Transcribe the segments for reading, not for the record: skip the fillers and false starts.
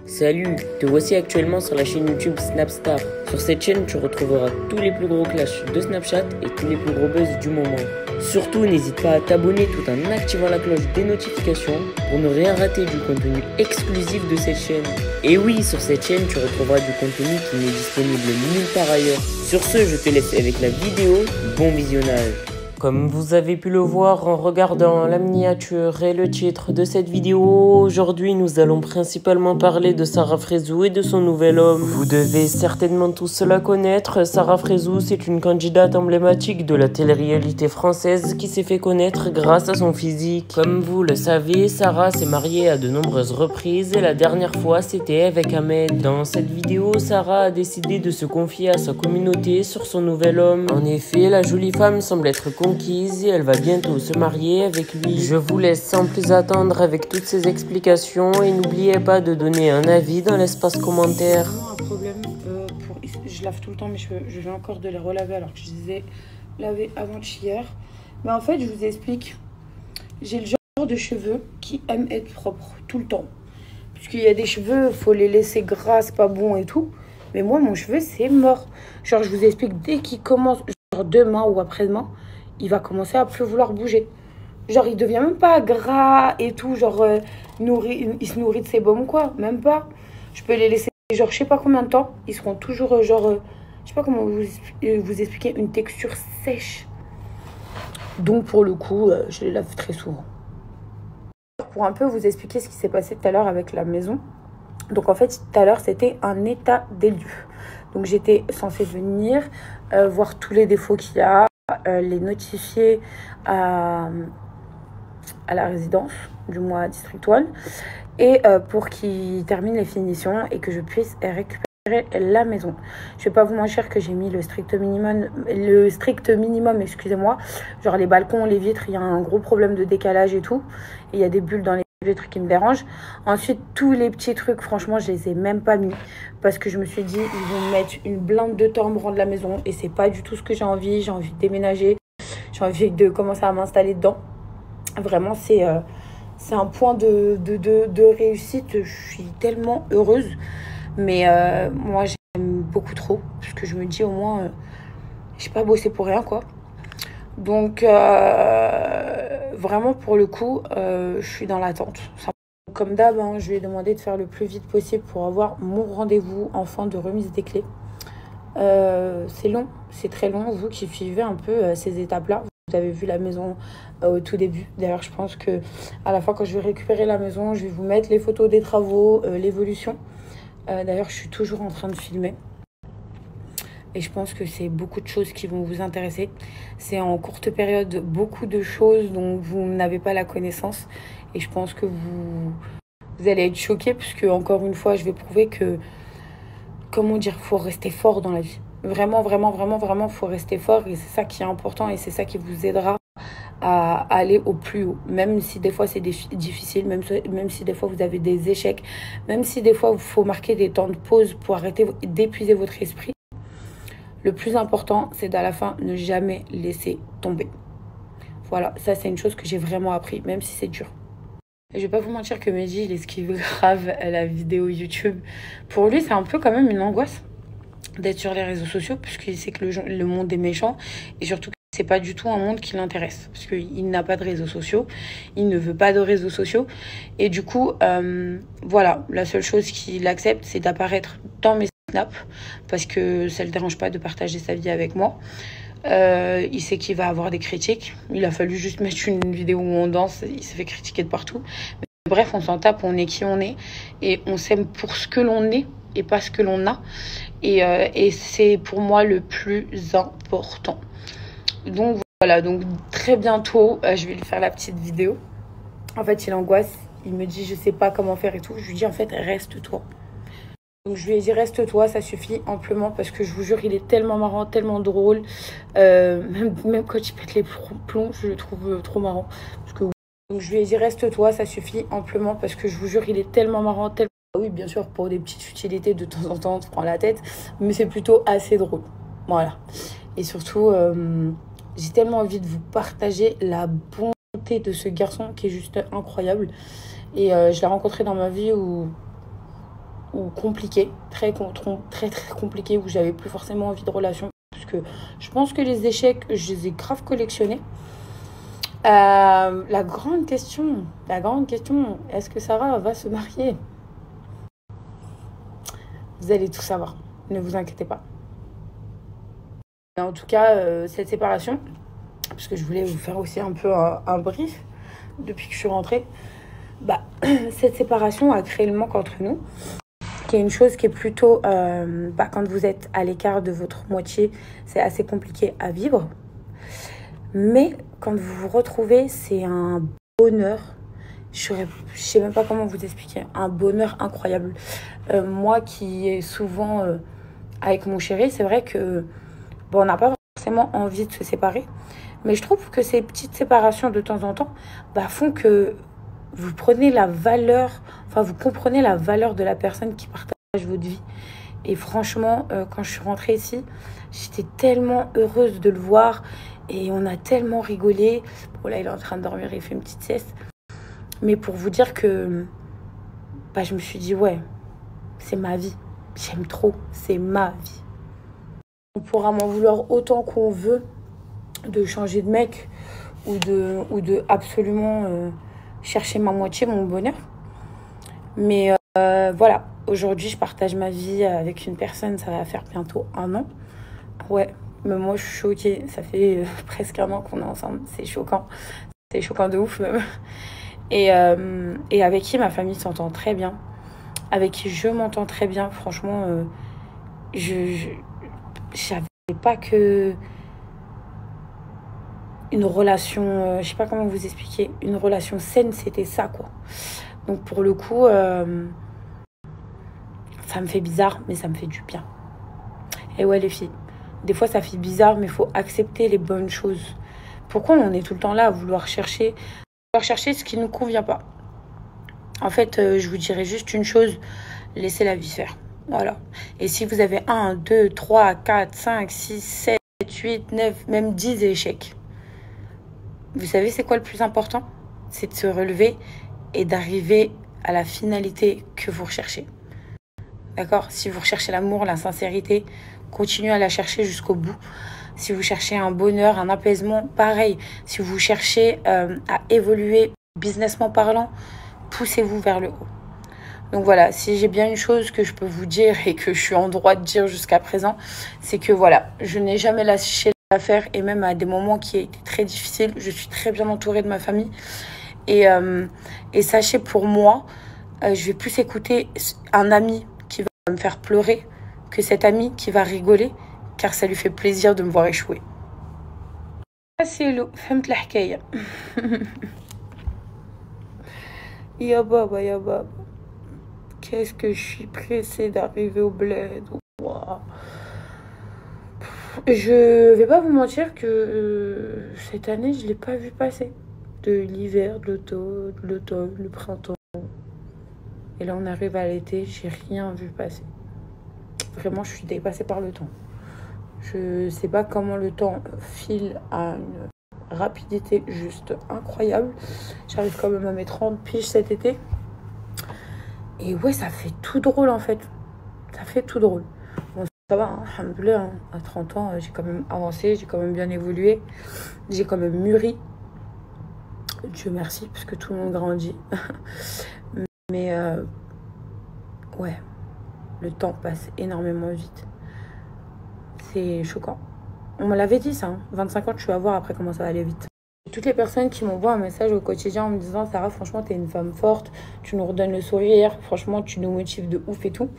Salut, te voici actuellement sur la chaîne YouTube Snapstar. Sur cette chaîne, tu retrouveras tous les plus gros clashs de Snapchat et tous les plus gros buzz du moment. Surtout, n'hésite pas à t'abonner tout en activant la cloche des notifications pour ne rien rater du contenu exclusif de cette chaîne. Et oui, sur cette chaîne, tu retrouveras du contenu qui n'est disponible nulle part ailleurs. Sur ce, je te laisse avec la vidéo. Bon visionnage. Comme vous avez pu le voir en regardant la miniature et le titre de cette vidéo, aujourd'hui nous allons principalement parler de Sarah Frézou et de son nouvel homme. Vous devez certainement tous la connaître. Sarah Frézou, c'est une candidate emblématique de la télé-réalité française qui s'est fait connaître grâce à son physique. Comme vous le savez, Sarah s'est mariée à de nombreuses reprises et la dernière fois c'était avec Ahmed. Dans cette vidéo, Sarah a décidé de se confier à sa communauté sur son nouvel homme. En effet, la jolie femme semble être conquise et elle va bientôt se marier avec lui. Je vous laisse sans plus attendre avec toutes ces explications et n'oubliez pas de donner un avis dans l'espace commentaire. J'ai vraiment un problème je lave tout le temps mes cheveux, je viens encore de les relaver alors que je les ai lavés avant-hier. Mais en fait, je vous explique, j'ai le genre de cheveux qui aiment être propres tout le temps. Puisqu'il y a des cheveux, faut les laisser gras, c'est pas bon et tout. Mais moi, mon cheveu, c'est mort. Genre, je vous explique, dès qu'il commence, genre demain ou après-demain, il va commencer à plus vouloir bouger. Genre, il devient même pas gras et tout. Genre, il se nourrit de sébum ou quoi. Même pas. Je peux les laisser, genre, je sais pas combien de temps. Ils seront toujours, genre, je sais pas comment vous expliquer, une texture sèche. Donc, pour le coup, je les lave très souvent. Pour un peu vous expliquer ce qui s'est passé tout à l'heure avec la maison. Donc, en fait, tout à l'heure, c'était un état des lieux. Donc, j'étais censée venir voir tous les défauts qu'il y a. Les notifier à la résidence, du moins à District 1, et pour qu'ils terminent les finitions et que je puisse récupérer la maison. Je vais pas vous mentir que j'ai mis le strict minimum, excusez-moi. Genre les balcons, les vitres, il y a un gros problème de décalage et tout. Et il y a des bulles dans les trucs qui me dérangent. Ensuite, tous les petits trucs, franchement, je les ai même pas mis parce que je me suis dit, ils vont mettre une blinde de temps à me rendre la maison et c'est pas du tout ce que j'ai envie. J'ai envie de déménager, j'ai envie de commencer à m'installer dedans. Vraiment, c'est un point de réussite. Je suis tellement heureuse. Mais moi, j'aime beaucoup trop parce que je me dis au moins, j'ai pas bossé pour rien, quoi. Donc, vraiment, pour le coup, je suis dans l'attente. Comme d'hab, hein, je lui ai demandé de faire le plus vite possible pour avoir mon rendez-vous enfin de remise des clés. C'est long, c'est très long. Vous qui suivez un peu ces étapes-là, vous avez vu la maison au tout début. D'ailleurs, je pense que à la fois, quand je vais récupérer la maison, je vais vous mettre les photos des travaux, l'évolution. D'ailleurs, je suis toujours en train de filmer. Et je pense que c'est beaucoup de choses qui vont vous intéresser. C'est en courte période beaucoup de choses dont vous n'avez pas la connaissance. Et je pense que vous allez être choqués puisque, encore une fois, je vais prouver que, comment dire, il faut rester fort dans la vie. Vraiment, vraiment, vraiment, vraiment, il faut rester fort. Et c'est ça qui est important et c'est ça qui vous aidera à aller au plus haut. Même si des fois c'est difficile, même si des fois vous avez des échecs, même si des fois il faut marquer des temps de pause pour arrêter d'épuiser votre esprit. Le plus important, c'est d'à la fin ne jamais laisser tomber. Voilà, ça c'est une chose que j'ai vraiment appris, même si c'est dur. Et je vais pas vous mentir que Mehdi, il esquive grave à la vidéo YouTube. Pour lui, c'est un peu quand même une angoisse d'être sur les réseaux sociaux, puisqu'il sait que le monde est méchant, et surtout que c'est pas du tout un monde qui l'intéresse, parce qu'il n'a pas de réseaux sociaux, il ne veut pas de réseaux sociaux, et du coup, voilà, la seule chose qu'il accepte, c'est d'apparaître dans mes snaps, parce que ça le dérange pas de partager sa vie avec moi. Il sait qu'il va avoir des critiques, il a fallu juste mettre une vidéo où on danse, il s'est fait critiquer de partout. Mais bref, on s'en tape, on est qui on est, et on s'aime pour ce que l'on est, et pas ce que l'on a, et c'est pour moi le plus important. Donc voilà, donc très bientôt, je vais lui faire la petite vidéo. En fait, il angoisse, il me dit je sais pas comment faire et tout. Je lui dis en fait reste-toi. Donc je lui ai dit reste-toi, ça suffit amplement parce que je vous jure, il est tellement marrant, tellement drôle. Même quand il pète les plombs, je le trouve trop marrant. Parce que... Donc je lui ai dit reste-toi, ça suffit amplement parce que je vous jure, il est tellement marrant, tellement... Oui, bien sûr, pour des petites futilités, de temps en temps, on se prend la tête, mais c'est plutôt assez drôle. Voilà. Et surtout, j'ai tellement envie de vous partager la bonté de ce garçon qui est juste incroyable. Et je l'ai rencontré dans ma vie où ou compliqués, très compliqués, où j'avais plus forcément envie de relation. Parce que je pense que les échecs, je les ai grave collectionnés. La grande question, est-ce que Sarah va se marier? Vous allez tout savoir, ne vous inquiétez pas. En tout cas, cette séparation, parce que je voulais vous faire aussi un peu un brief depuis que je suis rentrée, cette séparation a créé le manque entre nous, qui est une chose qui est plutôt, quand vous êtes à l'écart de votre moitié, c'est assez compliqué à vivre. Mais quand vous vous retrouvez, c'est un bonheur. Je sais même pas comment vous expliquer. Un bonheur incroyable. Moi qui est souvent avec mon chéri, c'est vrai que on n'a pas forcément envie de se séparer. Mais je trouve que ces petites séparations de temps en temps font que vous prenez la valeur, vous comprenez la valeur de la personne qui partage votre vie. Et franchement, quand je suis rentrée ici, j'étais tellement heureuse de le voir. Et on a tellement rigolé. Bon, là, il est en train de dormir, il fait une petite sieste. Mais pour vous dire que je me suis dit, ouais, c'est ma vie. J'aime trop, c'est ma vie. On pourra m'en vouloir autant qu'on veut de changer de mec ou de absolument chercher ma moitié, mon bonheur. Mais voilà, aujourd'hui, je partage ma vie avec une personne, ça va faire bientôt 1 an. Ouais. Mais moi, je suis choquée. Ça fait presque 1 an qu'on est ensemble. C'est choquant. C'est choquant de ouf, même. Et avec qui ma famille s'entend très bien. Avec qui je m'entends très bien. Franchement, je savais pas que une relation... je sais pas comment vous expliquer. Une relation saine, c'était ça, quoi. Donc, pour le coup, ça me fait bizarre, mais ça me fait du bien. Et ouais, les filles. Des fois, ça fait bizarre, mais il faut accepter les bonnes choses. Pourquoi on est tout le temps là à vouloir chercher ce qui ne nous convient pas? En fait, je vous dirais juste une chose, laissez la vie faire. Voilà. Et si vous avez 1, 2, 3, 4, 5, 6, 7, 8, 9, même 10 échecs, vous savez c'est quoi le plus important? C'est de se relever et d'arriver à la finalité que vous recherchez. D'accord? Si vous recherchez l'amour, la sincérité, continuez à la chercher jusqu'au bout. Si vous cherchez un bonheur, un apaisement, pareil. Si vous cherchez à évoluer businessment parlant, poussez-vous vers le haut. Donc voilà, si j'ai bien une chose que je peux vous dire et que je suis en droit de dire jusqu'à présent, c'est que voilà, je n'ai jamais lâché l'affaire et même à des moments qui étaient très difficiles, je suis très bien entourée de ma famille. Et sachez pour moi, je vais plus écouter un ami qui va me faire pleurer que cet ami qui va rigoler, car ça lui fait plaisir de me voir échouer. C'est le فهمت الحكاية. Ya baba, qu'est-ce que je suis pressée d'arriver au bled. Wow. Je vais pas vous mentir que cette année, je l'ai pas vu passer. De l'hiver, de l'automne, le printemps. Et là, on arrive à l'été, j'ai rien vu passer. Vraiment, je suis dépassée par le temps. Je sais pas comment le temps file à une rapidité juste incroyable. J'arrive quand même à mes 30 piges cet été. Et ouais, ça fait tout drôle en fait. Ça fait tout drôle. Bon, ça va, hein, alhamdoulilah, hein. À 30 ans, j'ai quand même avancé, j'ai quand même bien évolué. J'ai quand même mûri. Dieu merci, parce que tout le monde grandit. Mais ouais, le temps passe énormément vite. C'est choquant. On me l'avait dit ça, hein. 25 ans, tu vas voir après comment ça va aller vite. Toutes les personnes qui m'envoient un message au quotidien en me disant « Sarah, franchement, t'es une femme forte, tu nous redonnes le sourire, franchement, tu nous motives de ouf et tout »,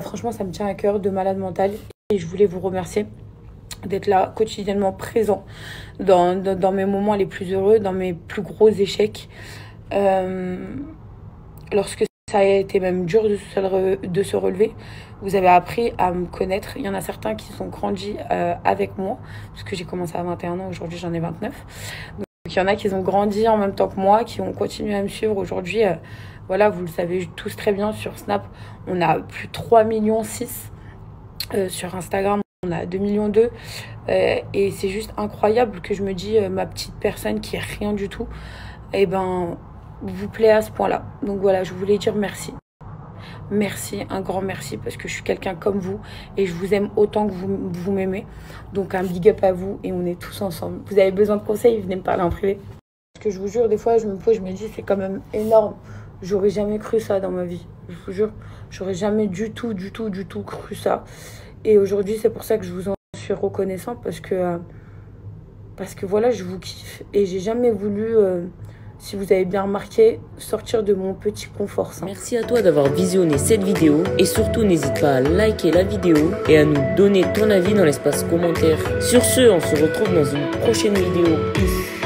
franchement, ça me tient à cœur de malade mental. Et je voulais vous remercier d'être là quotidiennement présent dans mes moments les plus heureux, dans mes plus gros échecs. Lorsque ça a été même dur de se relever, vous avez appris à me connaître. Il y en a certains qui sont grandis avec moi, parce que j'ai commencé à 21 ans, aujourd'hui j'en ai 29. Donc il y en a qui ont grandi en même temps que moi, qui ont continué à me suivre. Aujourd'hui, voilà, vous le savez tous très bien, sur Snap, on a plus de 3,6 millions. Sur Instagram, on a 2,2 millions. Et c'est juste incroyable que je me dis, ma petite personne qui est rien du tout, vous plaît à ce point-là. Donc voilà, je voulais dire merci. Merci, un grand merci, parce que je suis quelqu'un comme vous et je vous aime autant que vous m'aimez. Donc un big up à vous et on est tous ensemble. Vous avez besoin de conseils, venez me parler en privé. Parce que je vous jure, des fois, je me dis, c'est quand même énorme. J'aurais jamais cru ça dans ma vie. Je vous jure, j'aurais jamais du tout cru ça. Et aujourd'hui, c'est pour ça que je vous en suis reconnaissant, parce que voilà, je vous kiffe. Et j'ai jamais voulu, si vous avez bien remarqué, sortir de mon petit confort. Merci à toi d'avoir visionné cette vidéo. Et surtout, n'hésite pas à liker la vidéo et à nous donner ton avis dans l'espace commentaire. Sur ce, on se retrouve dans une prochaine vidéo. Peace.